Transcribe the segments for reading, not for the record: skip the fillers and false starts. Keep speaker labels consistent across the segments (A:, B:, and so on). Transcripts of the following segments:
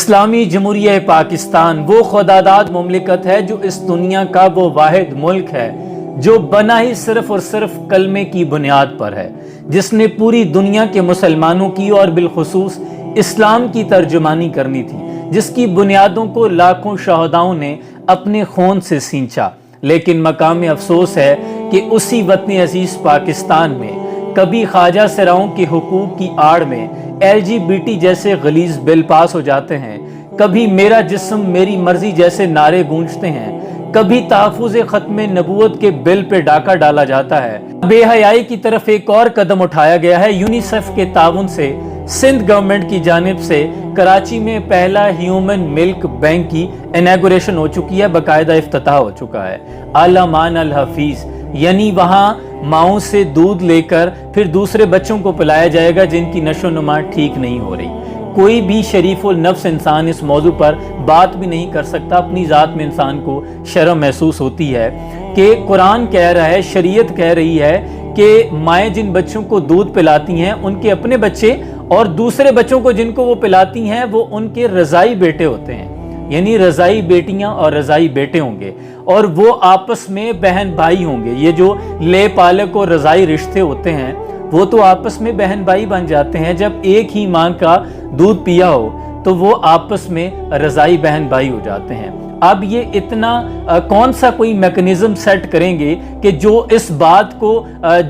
A: اسلامی جمہوریہ پاکستان وہ خداداد مملکت ہے جو اس دنیا کا وہ واحد ملک ہے جو بنا ہی صرف اور صرف کلمے کی بنیاد پر ہے، جس نے پوری دنیا کے مسلمانوں کی اور بالخصوص اسلام کی ترجمانی کرنی تھی، جس کی بنیادوں کو لاکھوں شہداؤں نے اپنے خون سے سینچا۔ لیکن مقام افسوس ہے کہ اسی وطن عزیز پاکستان میں کبھی خواجہ سراؤں کے حقوق کی آڑ میں LGBT جیسے غلیظ بل پاس ہو جاتے ہیں، کبھی میرا جسم میری مرضی جیسے نعرے گونجتے ہیں، کبھی تحفظ ختم نبوت کے بل پہ ڈاکہ ڈالا جاتا ہے۔ بے حیائی کی طرف ایک اور قدم اٹھایا گیا ہے۔ یونیسیف کے تعاون سے سندھ گورنمنٹ کی جانب سے کراچی میں پہلا ہیومن ملک بینک کی انیگوریشن ہو چکی ہے، باقاعدہ افتتاح ہو چکا ہے۔ الامان الحفیظ، یعنی وہاں ماؤں سے دودھ لے کر پھر دوسرے بچوں کو پلایا جائے گا جن کی نشو و نما ٹھیک نہیں ہو رہی۔ کوئی بھی شریف النفس انسان اس موضوع پر بات بھی نہیں کر سکتا۔ اپنی ذات میں انسان کو شرم محسوس ہوتی ہے کہ قرآن کہہ رہا ہے، شریعت کہہ رہی ہے کہ مائیں جن بچوں کو دودھ پلاتی ہیں ان کے اپنے بچے اور دوسرے بچوں کو جن کو وہ پلاتی ہیں وہ ان کے رضائی بیٹے ہوتے ہیں، یعنی رضائی بیٹیاں اور رضائی بیٹے ہوں گے، اور وہ آپس میں بہن بھائی ہوں گے۔ یہ جو لے پالک اور رضائی رشتے ہوتے ہیں وہ تو آپس میں بہن بھائی بن جاتے ہیں۔ جب ایک ہی ماں کا دودھ پیا ہو تو وہ آپس میں رضائی بہن بھائی ہو جاتے ہیں۔ اب یہ اتنا کون سا کوئی میکنزم سیٹ کریں گے کہ جو اس بات کو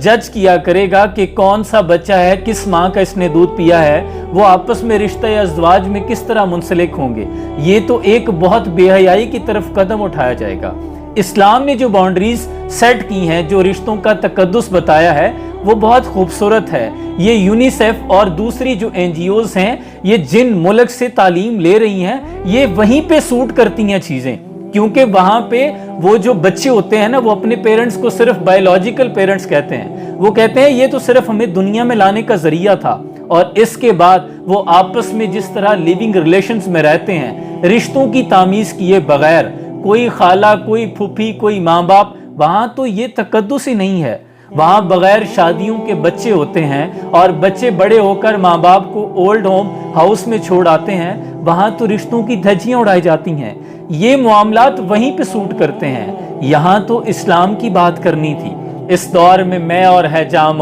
A: جج کیا کرے گا کہ کون سا بچہ ہے، کس ماں کا اس نے دودھ پیا ہے، وہ آپس میں رشتہ یا ازدواج میں کس طرح منسلک ہوں گے؟ یہ تو ایک بہت بے حیائی کی طرف قدم اٹھایا جائے گا۔ اسلام نے جو باؤنڈریز سیٹ کی ہیں، جو رشتوں کا تقدس بتایا ہے، وہ بہت خوبصورت ہے۔ یہ یونیسیف اور دوسری جو NGOs ہیں، یہ جن ملک سے تعلیم لے رہی ہیں، یہ وہیں پہ سوٹ کرتی ہیں چیزیں، کیونکہ وہاں پہ وہ جو بچے ہوتے ہیں نا، وہ اپنے پیرنٹس کو صرف بایولوجیکل پیرنٹس کہتے ہیں۔ وہ کہتے ہیں یہ تو صرف ہمیں دنیا میں لانے کا ذریعہ تھا، اور اس کے بعد وہ آپس میں جس طرح لیونگ ریلیشنز میں رہتے ہیں، رشتوں کی تامیز کیے بغیر، کوئی خالہ، کوئی پھوپھی، کوئی ماں باپ، وہاں تو یہ تقدس ہی نہیں ہے۔ وہاں بغیر شادیوں کے بچے ہوتے ہیں اور بچے بڑے ہو کر ماں باپ کو اولڈ ہوم ہاؤس میں چھوڑ آتے ہیں، وہاں تو رشتوں کی دھجیاں اڑائی جاتی ہیں۔ یہ معاملات وہیں پہ سوٹ کرتے ہیں۔ یہاں تو اسلام کی بات کرنی تھی۔ اس دور میں اور ہے جام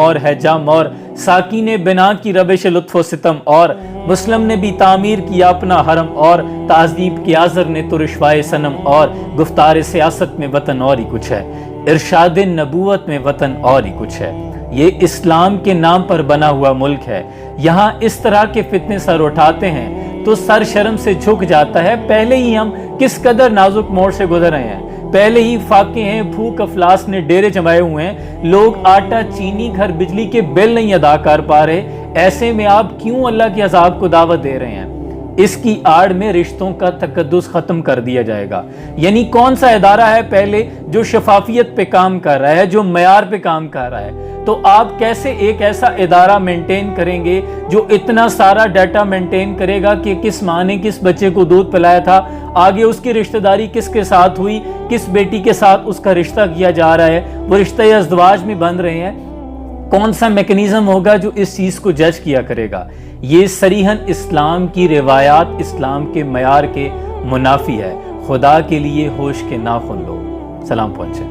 A: اور ساکی نے بنا کی ربش لطف و ستم، اور مسلم نے بھی تعمیر کیا اپنا حرم، اور تہذیب کے آزر نے تو رشوائے صنم، اور گفتار سیاست میں وطن اور ہی کچھ ہے، ارشاد نبوت میں وطن اور ہی کچھ ہے۔ یہ اسلام کے نام پر بنا ہوا ملک ہے۔ یہاں اس طرح کے فتنے سر اٹھاتے ہیں تو سر شرم سے جھک جاتا ہے۔ پہلے ہی ہم کس قدر نازک موڑ سے گزر رہے ہیں، پہلے ہی فاقے ہیں، بھوک افلاس نے ڈیرے جمائے ہوئے ہیں، لوگ آٹا چینی گھر بجلی کے بل نہیں ادا کر پا رہے۔ ایسے میں آپ کیوں اللہ کے عذاب کو دعوت دے رہے ہیں؟ اس کی آڑ میں رشتوں کا تقدس ختم کر دیا جائے گا۔ یعنی کون سا ادارہ ہے پہلے جو شفافیت پہ کام کر رہا ہے، جو معیار پہ کام کر رہا ہے؟ تو آپ کیسے ایک ایسا ادارہ مینٹین کریں گے جو اتنا سارا ڈیٹا مینٹین کرے گا کہ کس ماں نے کس بچے کو دودھ پلایا تھا، آگے اس کی رشتہ داری کس کے ساتھ ہوئی، کس بیٹی کے ساتھ اس کا رشتہ کیا جا رہا ہے، وہ رشتہ یا ازدواج میں بن رہے ہیں؟ کون سا میکنزم ہوگا جو اس چیز کو جج کیا کرے گا؟ یہ صریحاً اسلام کی روایات، اسلام کے معیار کے منافی ہے۔ خدا کے لیے ہوش کے ناخن لو۔ سلام پہنچے۔